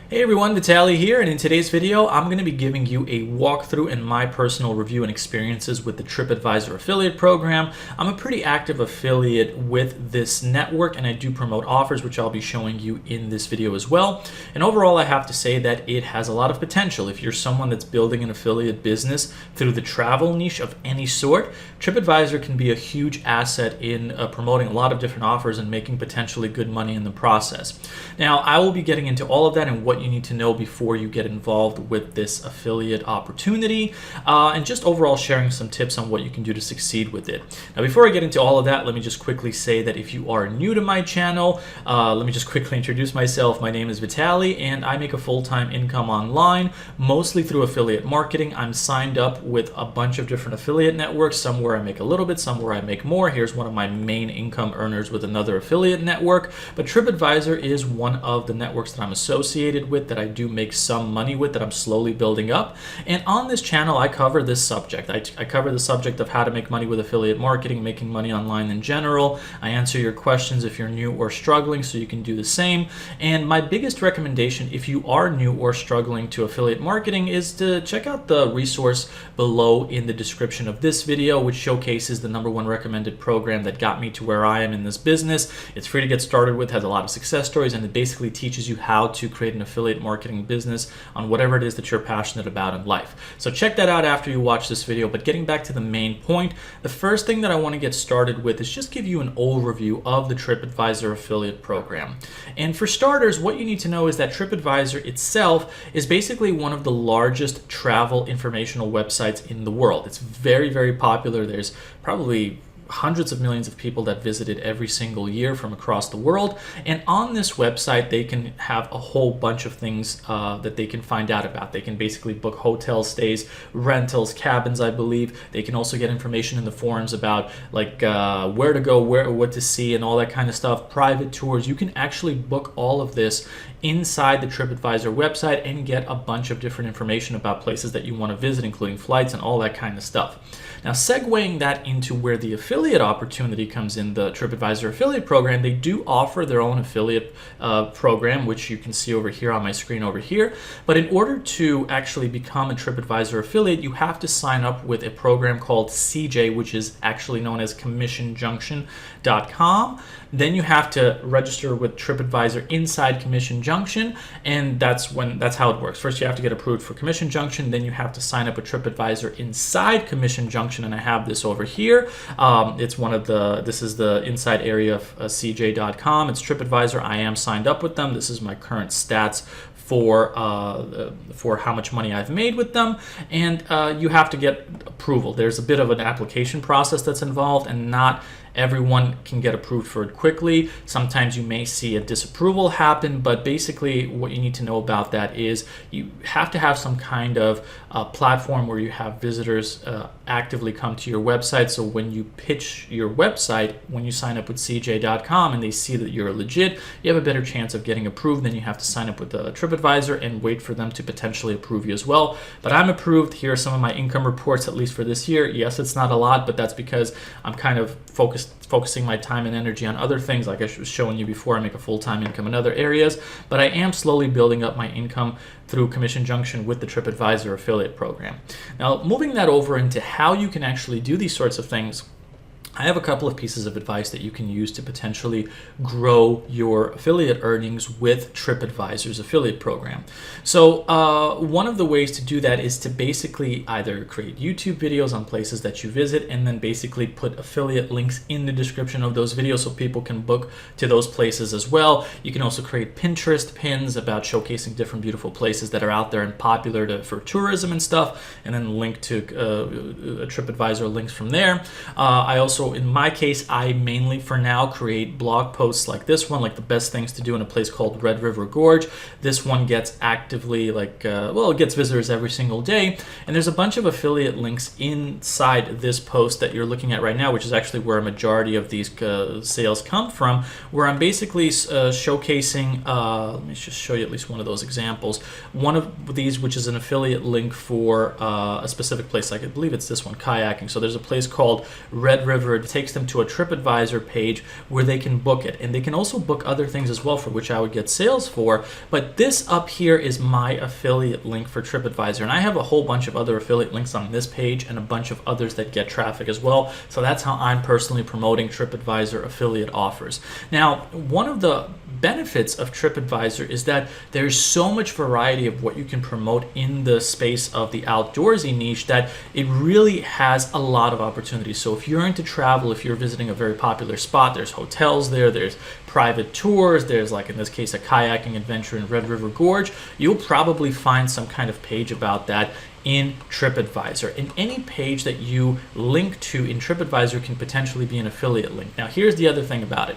Hey everyone, Vitaly here, and in today's video I'm going to be giving you a walkthrough and my personal review and experiences with the TripAdvisor affiliate program. I'm a pretty active affiliate with this network and I do promote offers, which I'll be showing you in this video as well. And overall I have to say that it has a lot of potential. If you're someone that's building an affiliate business through the travel niche of any sort, TripAdvisor can be a huge asset in promoting a lot of different offers and making potentially good money in the process. Now I will be getting into all of that and what you need to know before you get involved with this affiliate opportunity, and just overall sharing some tips on what you can do to succeed with it. Now before I get into all of that, let me just quickly say that if you are new to my channel, let me just quickly introduce myself. My name is Vitaly and I make a full-time income online, mostly through affiliate marketing. I'm signed up with a bunch of different affiliate networks, some where I make a little bit, some where I make more. Here's one of my main income earners with another affiliate network, but TripAdvisor is one of the networks that I'm associated with, that I do make some money with, that I'm slowly building up. And on this channel I cover this subject. I cover the subject of how to make money with affiliate marketing, making money online in general. I answer your questions if you're new or struggling, so you can do the same. And my biggest recommendation if you are new or struggling to affiliate marketing is to check out the resource below in the description of this video, which showcases the #1 recommended program that got me to where I am in this business. It's free to get started with, has a lot of success stories, and it basically teaches you how to create an affiliate marketing business on whatever it is that you're passionate about in life. So check that out after you watch this video. But getting back to the main point, the first thing that I want to get started with is just give you an overview of the TripAdvisor affiliate program. And for starters, what you need to know is that TripAdvisor itself is basically one of the largest travel informational websites in the world. It's very, very popular. There's probably hundreds of millions of people that visit it every single year from across the world. And on this website, they can have a whole bunch of things that they can find out about. They can basically book hotel stays, rentals, cabins, I believe. They can also get information in the forums about like where to go, what to see, and all that kind of stuff. Private tours. You can actually book all of this inside the TripAdvisor website and get a bunch of different information about places that you want to visit, including flights and all that kind of stuff. Now, segueing that into where the affiliate opportunity comes in, the TripAdvisor affiliate program, they do offer their own affiliate program, which you can see over here on my screen over here. But in order to actually become a TripAdvisor affiliate, you have to sign up with a program called CJ, which is actually known as CommissionJunction.com. Then you have to register with TripAdvisor inside Commission Junction, and that's how it works. First, you have to get approved for Commission Junction, then you have to sign up with TripAdvisor inside Commission Junction, and I have this over here. This is the inside area of CJ.com. It's TripAdvisor. I am signed up with them. This is my current stats for how much money I've made with them, and you have to get approval. There's a bit of an application process that's involved, and not everyone can get approved for it quickly. Sometimes you may see a disapproval happen, but basically what you need to know about that is you have to have some kind of platform where you have visitors actively come to your website. So when you pitch your website, when you sign up with CJ.com and they see that you're legit, you have a better chance of getting approved. Then you have to sign up with TripAdvisor and wait for them to potentially approve you as well. But I'm approved. Here are some of my income reports, at least for this year. Yes, it's not a lot, but that's because I'm kind of focusing my time and energy on other things. Like I was showing you before, I make a full-time income in other areas, but I am slowly building up my income through Commission Junction with the TripAdvisor affiliate program. Now, moving that over into how you can actually do these sorts of things, I have a couple of pieces of advice that you can use to potentially grow your affiliate earnings with TripAdvisor's affiliate program. So one of the ways to do that is to basically either create YouTube videos on places that you visit and then basically put affiliate links in the description of those videos so people can book to those places as well. You can also create Pinterest pins about showcasing different beautiful places that are out there and popular for tourism and stuff, and then link to TripAdvisor links from there. I also, in my case, I mainly for now create blog posts like this one, like the best things to do in a place called Red River Gorge. This one gets actively it gets visitors every single day, and there's a bunch of affiliate links inside this post that you're looking at right now, which is actually where a majority of these sales come from, where I'm basically showcasing, let me just show you at least one of those examples. One of these, which is an affiliate link for a specific place, like I believe it's this one, kayaking. So there's a place called Red River whatever, it takes them to a TripAdvisor page where they can book it. And they can also book other things as well, for which I would get sales for. But this up here is my affiliate link for TripAdvisor. And I have a whole bunch of other affiliate links on this page and a bunch of others that get traffic as well. So that's how I'm personally promoting TripAdvisor affiliate offers. Now, one of the benefits of TripAdvisor is that there's so much variety of what you can promote in the space of the outdoorsy niche that it really has a lot of opportunities. So if you're into travel, if you're visiting a very popular spot, there's hotels there, there's private tours, there's, like in this case, a kayaking adventure in Red River Gorge, you'll probably find some kind of page about that in TripAdvisor. And any page that you link to in TripAdvisor can potentially be an affiliate link. Now, here's the other thing about it.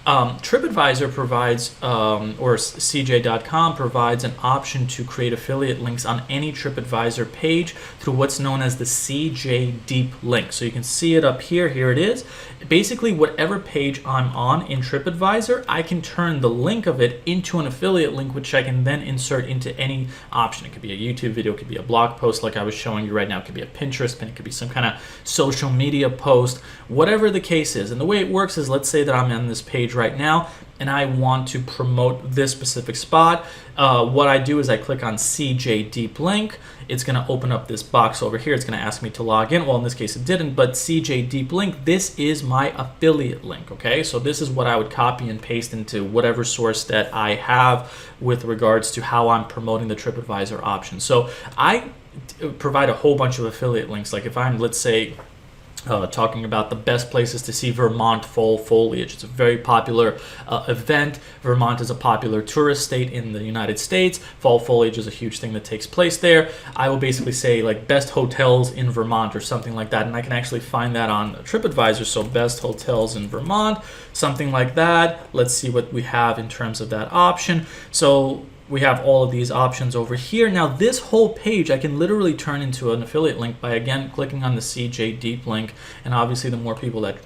TripAdvisor provides, or CJ.com provides an option to create affiliate links on any TripAdvisor page through what's known as the CJ Deep link. So you can see it up here. Here it is. Basically, whatever page I'm on in TripAdvisor, I can turn the link of it into an affiliate link, which I can then insert into any option. It could be a YouTube video, it could be a blog post like I was showing you right now, it could be a Pinterest pin, it could be some kind of social media post, whatever the case is. And the way it works is, let's say that I'm on this page right now and I want to promote this specific spot. What I do is I click on CJ Deep Link. It's going to open up this box over here. It's going to ask me to log in. Well, in this case it didn't, but CJ Deep Link, this is my affiliate link, okay? So this is what I would copy and paste into whatever source that I have with regards to how I'm promoting the TripAdvisor option. So I provide a whole bunch of affiliate links. Like if I'm, let's say, talking about the best places to see Vermont fall foliage. It's a very popular event. Vermont is a popular tourist state in the United States. Fall foliage is a huge thing that takes place there. I will basically say like best hotels in Vermont or something like that, and I can actually find that on TripAdvisor. So best hotels in Vermont, something like that. Let's see what we have in terms of that option. So we have all of these options over here. Now this whole page I can literally turn into an affiliate link by, again, clicking on the CJ Deep link. And obviously the more people that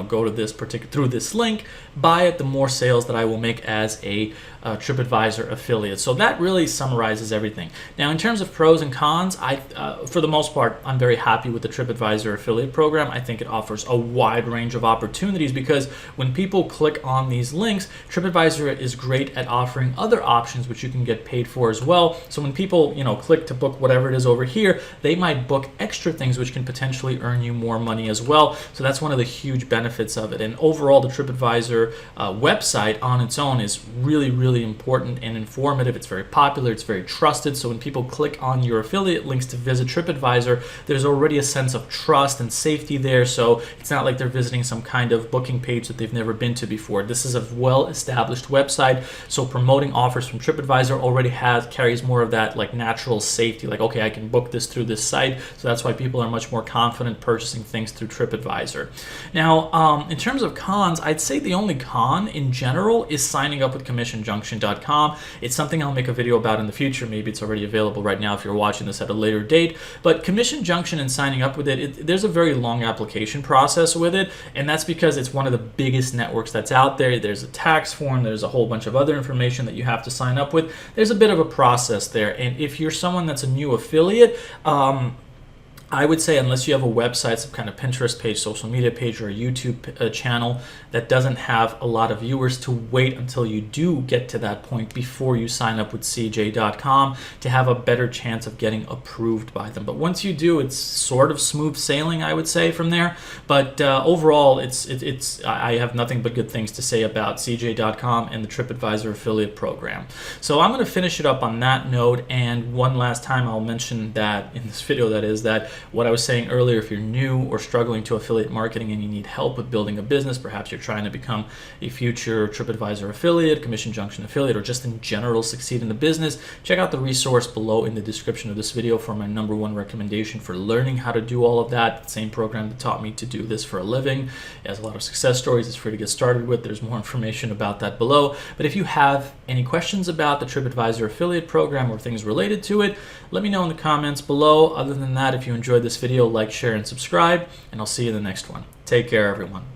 go to this particular through this link, buy it, the more sales that I will make as a TripAdvisor affiliate. So that really summarizes everything. Now, in terms of pros and cons, for the most part, I'm very happy with the TripAdvisor affiliate program. I think it offers a wide range of opportunities because when people click on these links, TripAdvisor is great at offering other options which you can get paid for as well. So when people, click to book whatever it is over here, they might book extra things which can potentially earn you more money as well. So that's one of the huge benefits of it. And overall, the TripAdvisor website on its own is really, really important and informative. It's very popular, it's very trusted. So when people click on your affiliate links to visit TripAdvisor, there's already a sense of trust and safety there. So it's not like they're visiting some kind of booking page that they've never been to before. This is a well-established website. So promoting offers from TripAdvisor already carries more of that like natural safety. Like, okay, I can book this through this site. So that's why people are much more confident purchasing things through TripAdvisor. Now, in terms of cons, I'd say the only con in general is signing up with CommissionJunction.com. It's something I'll make a video about in the future. Maybe it's already available right now if you're watching this at a later date. But Commission Junction and signing up with it, there's a very long application process with it, and that's because it's one of the biggest networks that's out there. There's a tax form, there's a whole bunch of other information that you have to sign up with. There's a bit of a process there, and if you're someone that's a new affiliate, I would say unless you have a website, some kind of Pinterest page, social media page, or a YouTube channel that doesn't have a lot of viewers, to wait until you do get to that point before you sign up with CJ.com to have a better chance of getting approved by them. But once you do, it's sort of smooth sailing, I would say, from there. But overall, I have nothing but good things to say about CJ.com and the TripAdvisor affiliate program. So I'm going to finish it up on that note, and one last time I'll mention that in this video, that what I was saying earlier, if you're new or struggling to affiliate marketing and you need help with building a business, perhaps you're trying to become a future TripAdvisor affiliate, Commission Junction affiliate, or just in general succeed in the business, check out the resource below in the description of this video for my #1 recommendation for learning how to do all of that. The same program that taught me to do this for a living. It has a lot of success stories. It's free to get started with. There's more information about that below. But if you have any questions about the TripAdvisor affiliate program or things related to it, let me know in the comments below. Other than that, if you enjoyed this video, like, share, and subscribe, and I'll see you in the next one. Take care, everyone.